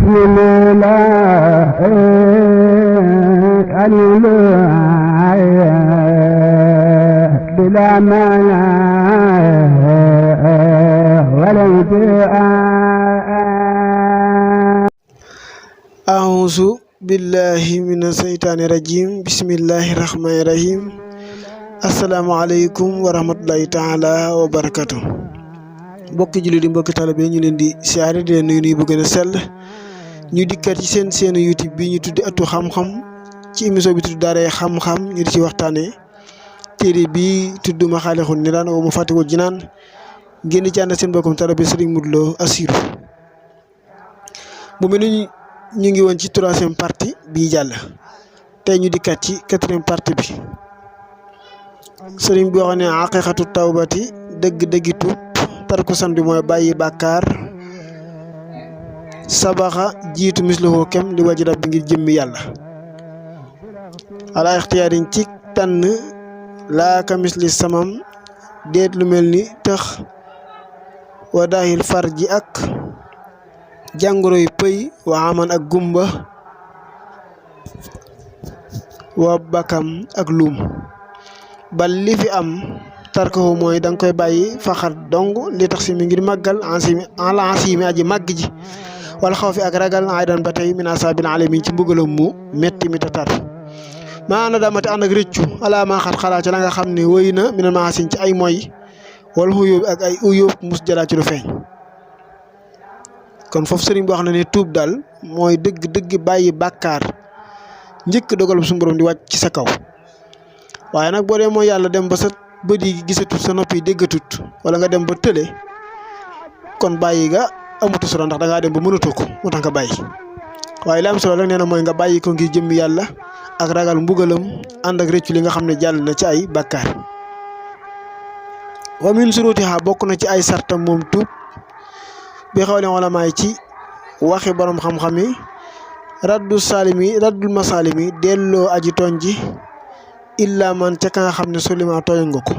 بسم الله بلا مانع ولا أعوذ بالله من الشيطان الرجيم بسم الله الرحمن الرحيم السلام عليكم ورحمة الله تعالى وبركاته mbokki jullit yi mbokki taalibe ñu leen di siyaare di leen nuyu bu gën a sell ñu dikkat ci seen YouTube bi ñu tuddi Ëttu Xam-Xam ci émission bi tudd Daaray Xam-Xam ñu di ci waxtaanee téere bi tudd Masaalikul Jinaan wa Mafaatihul Jinaan ngeen di ci ànd seen mbokkum taalibe Serigne Modou Lo Assirou mu mel ni ñu ngi woon ci 3e partie bii jàll tey ñu dikkat ci 4e partie bi sëriñ bi wax ne haqiqatu tawbati dëgg-dëggi tuub tarku san bi mooy bàyyi bàkkaar sabaxa jiitu mislahu kem li waji rabbi ngir jëmmi yàlla ala ixtiyaarin ci tànn laa ka misli samam déet lu mel ni tëx wa daahil far ji ak jàngoro yu pëy wa aman ak gumba wa bakam ak luum bal li fi am tarkahu mooy danga koy bàyyi faxat dong li tax si mi ngir màggal ansimi aji màgg ji wala xaw fi ak ragal aydan ba tey min asaabil alamin ci mbugalam mu metti mi tatar maa na damati ànd ak rëccu ala maa xat xalaa ci la nga xam ne wëy na minal maasin ci ay moy wala xuyóob ak ay uyóob mus jalaa ci lu feeñ kon foofu sëriñ bi wax na ne tuub daal mooy dëgg bàyyi bàkkaar njëkk dogal bu suñu borom di wàcc ci sa kaw waaye nag boo dee mooy yàlla dem ba sa bët yi gisatut sa nopp yi déggatut wala nga dem ba tële kon bàyyi nga amutu solo ndax da ngaa dem ba mënatoo ko moo tax nga bàyyi waaye li am solo rek nee na mooy nga bàyyi ko ngir jëmmi yàlla ak ragal mbugalam ànd ak rëccu li nga xam ne jàll na ci ay bàkkaar wa min surutiha bokk na ci ay sartam moom tuub bi xawle ulama yi ci waxi borom xam-xam yi raddul masalimi delloo aji tooñ ji illa man ca ka nga xam ne sulima tooñ nga ko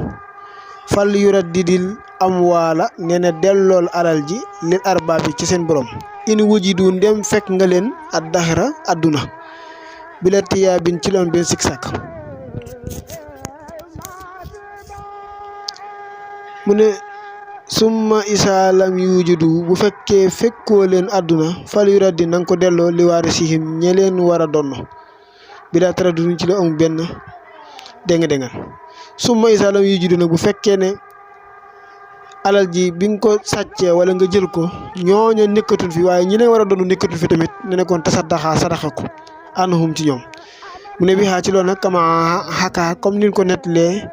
fal yuraddidil amwaala nee na dellool alal ji lil arbaabi ci seen borom in wujidu ndem fekk nga leen ad daxira adduna bila tiyaabin ci loon benn sik sàkk mu ne summa isa lam yujudu bu fekkee fekkoo leen àdduna fal yuraddi na nga ko delloo li waarisihim ñe leen war a donn bila taraddudin ci la amul benn dénga summa isa lam yujudu nag bu fekkee ne alal ji bi nga ko sàccee wala nga jël ko ñooña nekkatul fi waaye ñi leen war a donn nekkatul fi tamit ne nekkoon tasaddaxa sadaxa ko anhum ci ñoom mu ne bi xaa ci loolu nag kama xakaa comme nin ko nettalee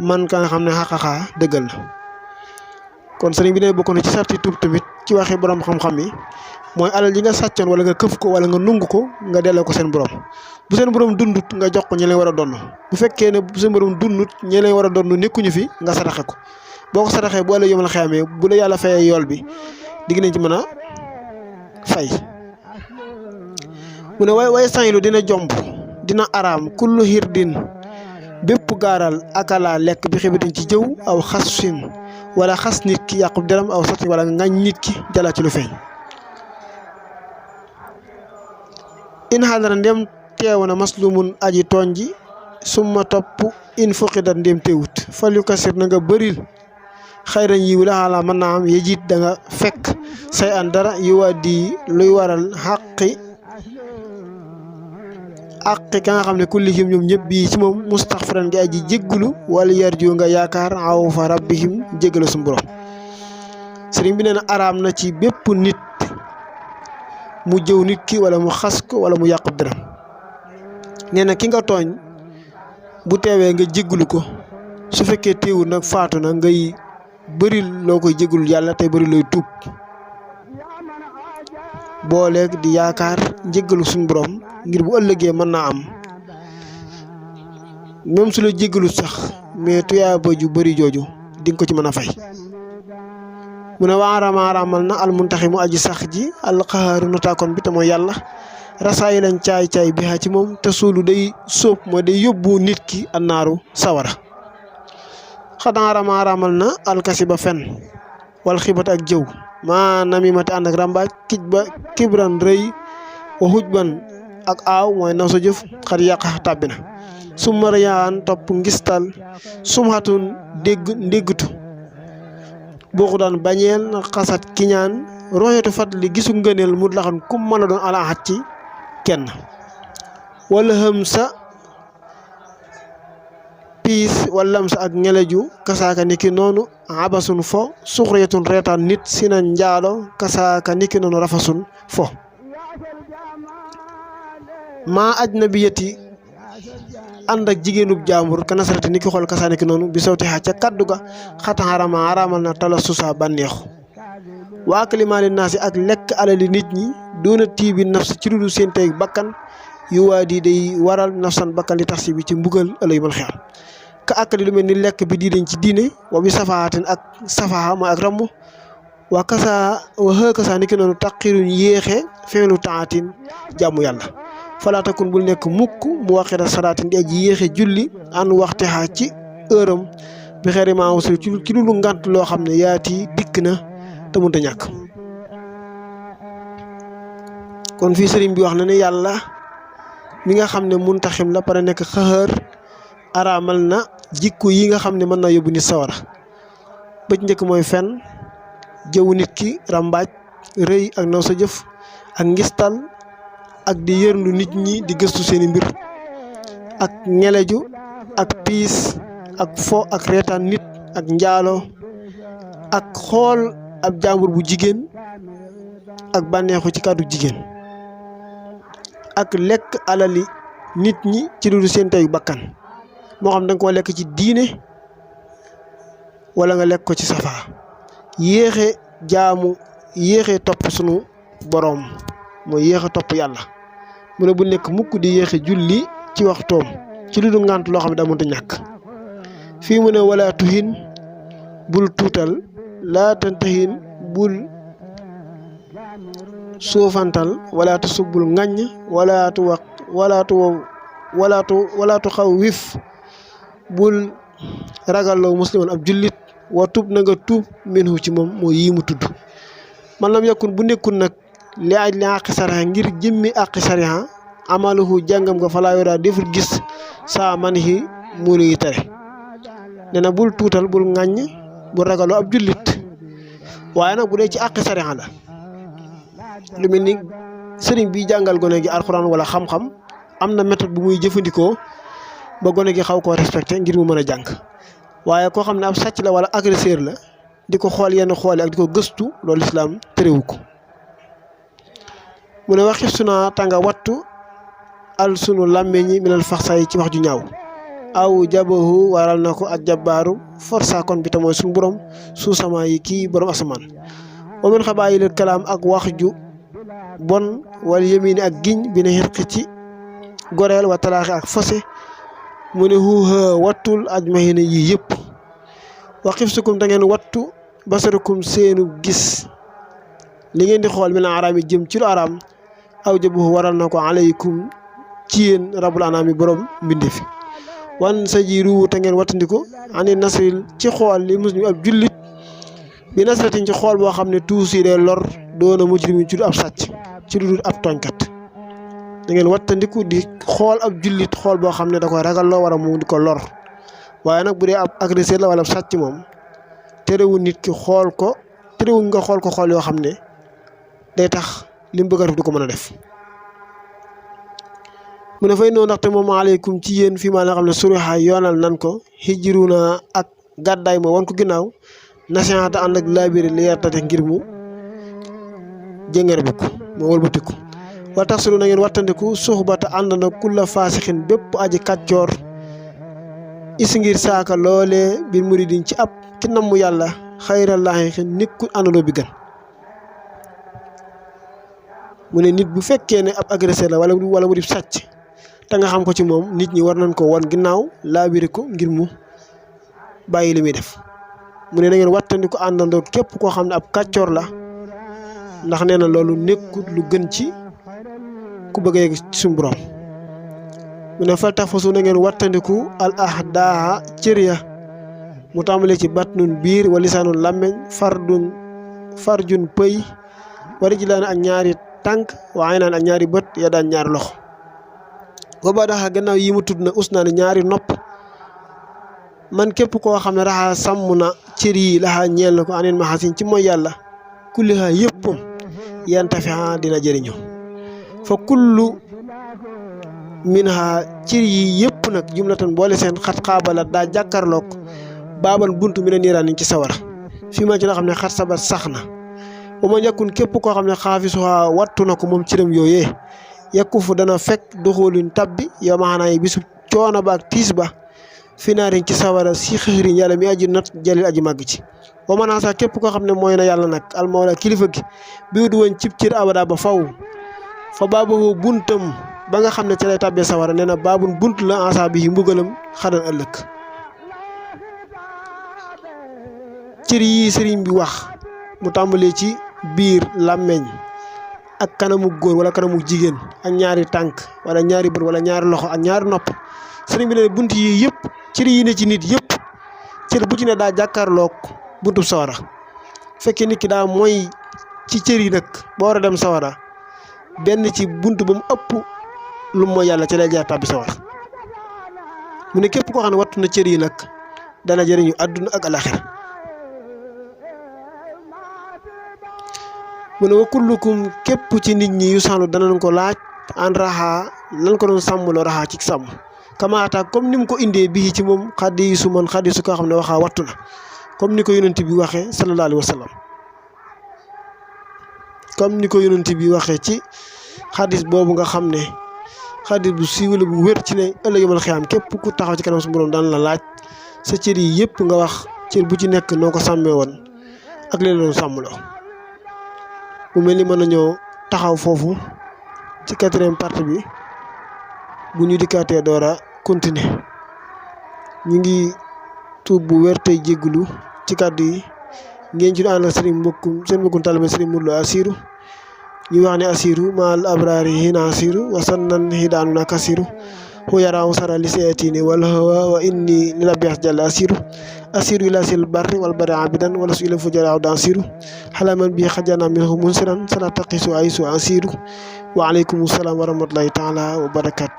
man ka nga xam ne xaqaxaa dëggal na kon sëriñ bi ne bokk na ci sarti tuub tamit ci waxi borom xam-xam yi mooy alal ji nga sàccoon wala nga këf ko wala nga nungu ko nga delloo ko seen borom bu seen borom dundut nga jox ko ñi leen war a donn bu fekkee ne bu seen borom dundut ñi leen war a donn nekkuñu fi nga saraxe ko boo ko saraxee bu la yomal xeamee bu la yàlla fayee yool bi digg nañ ci mën a fay mu ne way sanyilu dina jomb dina araam kullu hirdin bépp gaaral akala lekk bi xibatin ci jëw aw xasin wala xas nit ki yàqub deram aw sati wala ngañ nit ki jala ci lu feeñ in xadara ndem teew na maslumun aji tooñ ji summa topp in fuqidat ndem teewut fal yu kasir na nga bëril xayran yiw la xaala mën naa am yejit da nga fekk say an dara yu waddi luy waral xaqi ka nga xam ne kullihim ñoom ñëpp bii ci moom mustaxfiran gi aji jéggulu wala yarju nga yaakaar aw fa rabbihim jéggalu suñu borom sëriñ bi nee na araam na ci bépp nit mu jëw nit ki wala mu xas ko wala mu yàqub dërëm nee na ki nga tooñ bu teewee nga jéggulu ko su fekkee teewul nag faatu na ngay bëri loo koy jéggul yàlla tey bëri looy tuub booleeg di yaakaar njéggalu suñu borom ngir bu ëllëgee mën naa am même su la jéggalu sax mais tuyaaba ju bëri jooju di nga ko ci mën a fay mu ne waaraamal na almuntaximu aji sax ji alqahaaru notaakoon bi te mooy yàlla rasaay lañ caay bi ci moom te suulu day sóob mooy day yóbbu nit ki annaaru sawara xanaa araamal na alkasi ba fen wal xibat ak jëw maa namimati ànd ak rambaaj kibran rëy wa hujban ak aaw mooy naw sa jëf xar yàqa tàbbi na summa riyaan topp ngistal sumhatun ndéggtu boo ko daan bañeel xasat kiñaan roxeetu fadli gisu ngëneel mu laxan kum mën a doon alaaxat ci kenn wala hëm sa piis wala lam sa ak ngeleju kasaaka niki noonu abasun fo suxriyatun reetaan nit sina njaalo kasaaka niki noonu rafasun fo maa ajnabiyati ànd ak jigéenub jaambur ka nasarati niki xool kasaa niki noonu bi sawti xa ca kaddu ga xata xaramal na tala susa bànneexu waa kalimaali naasi ak lekk alali nit ñi doona tiibi nafs ci dudu seen tey bakkan yu waa di day waral nafsan bakkan li tax si bi ci mbugal ëllëg mal xeam ka akali lu mel ni lekk bi diidañ ci diine wa bi safaatin ak safaha mooy ak ramb wa kasa wa xëkasa niki noonu taqiruñ yéexe feelu taatin jàmmu yàlla falaatakun bul nekk mukk mu waxira salaatin di aji yéexe julli an waxte xaa ci heuram bi xeeri maa wasul ci lu ngant loo xam ne yaati dikk na te mënta ñàkk kon fii sëriñ bi wax na ne yàlla mi nga xam ne muntaxim la pare nekk xëxër araamal na jikko yi nga xam ne mën naa yóbbu nit sawara ba ci njëkk mooy fen jëwu nit ki rambaaj rëy ak naw sa jëf ak ngistal ak di yërndu nit ñi di gëstu seeni mbir ak ngeleju ak piis ak fo ak reetaan nit ak njaalo ak xool ab jàmbur bu jigéen ak bànneexu ci kàddu jigéen ak lekk alali nit ñi ci lu seen teyu bakkan moo xam da nga koo lekk ci diine wala nga lekk ko ci safaa yéexe topp sunu boroom mooy yéexe topp yàlla mu ne bu nekk mukk di yéexe julli ci waxtoom ci lu du ngànt loo xam ne daa mënta ñàkk fii mu ne wala tuhin bul tuutal laa tantahin bul suufantal walaatu subbul ŋaññ walaatu xaw wif bul ragalloo musliman ab jullit wa tub na nga tuub minhu ci moom moo yii mu tudd man lam yakun bu nekkul nag li aj li àqi sariya ngir jëmmi àqi sariya amaluhu jàngam nga falaa yoraa deful gis saa man yi mu luy tere nee na bul tuutal bul ŋaññ bul ragaloo ab jullit waaye nag bu dee ci àqi sariya la lu mel ni sëriñ bi jàngal gone gi alxuraan wala xam-xam am na méthode bu muy jëfandikoo ba gone gi xaw koo respecté ngir mu mën a jàng waaye koo xam ne ab sàcc la wala agresseur la di ko xool yenn xoole ak di ko gëstu loolu islaam terewu ko mu ne waxif suna tànga wattu al sunu làmmeñi minal faxsaay ci wax ju ñaaw aw jabahu waral na ko ak jabaaru forsa kon bi te mooy suñu borom suusamaa yi kii borom asamaan wa min xabaayilil kalaam ak wax ju bon wala yemini ak giñ bi ne xirqi ci goreel wa talaaxi ak fose mu ne huuha wattul ajmahina yii yëpp waqif sukum da ngeen wattu basarukum seenu gis li ngeen di xool mi na araam yi jëm ci lu araam aw jabuhu waral na ko alaykum ci yéen rabul anaami borom mbindi fi wan sa jiru te ngeen wattandiko ani nasril ci xool li muslim ab jullit bi nasratin ci xool boo xam ne tuusi dee lor doona mujrimin ci du ab sàcc ci lu dul ab tooñkat da ngeen wattandiku di xool ab jullit xool boo xam ne da koy ragal loo war a mu di ko lor waaye nag bu dee ab agresseur la wala ab sàcc moom terewul nit ki xool ko terewul nga xool ko xool yoo xam ne day tax li mu bëgg a def du ko mën a def mu ne fay noonu ndaxte moom aleykum ci yéen fii maa nga xam ne suriha yoonal nan ko hijruna ak gàddaay moo wan ko ginnaaw nasihaata ànd ak laabiri li yartate ngir mu jëngeer bukk moo wëlbatiku wa tax sulu na ngeen wattandiku suxbata ànd na kulla faasixin bépp aji kàccoor isi ngir saaka loolee bir muridin ci ab ci namm yàlla xayrallaahi xin nekkul àndandoo bi gën mu ne nit bu fekkee ne ab agresseur la wala mu di sàcc te nga xam ko ci moom nit ñi war nañ ko wan ginnaaw laabiri ko ngir mu bàyyi li muy def mu ne na ngeen wattandiku àndandoo képp koo xam ne ab kàccoor la ndax nee na loolu nekkul lu gën ci ku bëgg a yegg ci suñu borom mu ne fal tax fasu na ngeen wattandiku al ahdaa cër ya mu tàmbalee ci batnun biir wa lisaanun làmmeñ farjun pëy wa rijlaan ak ñaari tànk wa aynaan ak ñaari bët ya daan ñaari loxo wa ba daxa gannaaw yi mu tudd na usnaan ñaari nopp man képp koo xam ne raxaa sàmm na cër yi laxaa ñeel na ko aneen maxasin ci mooy yàlla kulliha yëppam yantafiha dina jëriñu fa kullu minha cër yi yëpp nag jumlatan boole seen xat xaabala daa jàkkarloog baaban buntu mi ne niiraan ci sawara fii ma ci la xam ne xat sabat sax na ba ma ñàkkun képp koo xam ne xaafisuha wattu na ko moom cëram yooyee yekku fu dana fekk doxooluñ tabbi yow ma xanaa yi bisu coono ba ak tiis ba finaarin ci sawara si xëxëriñ yàlla mi aji not jalil aji màgg ci wa manaa sax képp koo xam ne mooy na yàlla nag almawla kilifa gi bi du woon cib cër abada ba faw fa baabu buntam ba nga xam ne ci lay tàbbee sawara nee na baabun bunt la ansa bi yi mbugalam xadan ëllëg cër yi sëriñ bi wax mu tàmbalee ci biir làmmeñ ak kanamu góor wala kanamu jigéen ak ñaari tànk wala ñaari bët wala ñaari loxo ak ñaari nopp sëriñ bi ne bunt yi yëpp cër yi ne ci nit yëpp cër bu ci ne daa jàkkaarloog buntu sawara fekkee nit ki daa mooy ci cër yi nag ba war a dem sawara benn ci bunt ba mu ëpp lu mooy yàlla ci lay jaar tàbbi sawara mu ne képp koo xam ne wattu na cër yi nag dana jëriñu àdduna ak alaxira mu ne wa kullukum képp ci nit ñi yu sanlu danañ ko laaj an raxaa lan ko doon sàmmloo raxaa ci sàmm kamaata comme ni mu ko indee bii ci moom xadiisu man xadiisu koo xam ne waxaa wattu na comme ni ko yonent bi waxee sallallahu alayhi wa sallam comme ni ko yonent bi waxee ci xadis boobu nga xam ne xadis bu siiw la bu wér ci ne ëllëg yawmal xiyaam képp ku taxaw ci kanam su borom daan la laaj sa cër yi yëpp nga wax cër bu ci nekk noo ko sàmmee woon ak leen doon sàmmloo bu mel ni mën nañoo taxaw foofu ci 4e partie bi bu ñu dikkaatee door a continuer ñu ngi tuub bu wér tey jéggulu ci kàddu yi ngeen ci ànd ak seen mbokkum talibé Serigne Modou Lo Assirou ñu wax ne Assirou maal abrari hina Assirou wa sannan hidaanuna kasiru hu yaraahu sara li sayatini wal hawa wa inni lil abias jalla Assirou ila sil barri wal bari abidan wala su ila fujaraaw dan Assirou xalaman bi xajana minhu munsiran sala taqisu aisu Assirou wa aleykum salaam wa rahmatullahi taala wa barakatu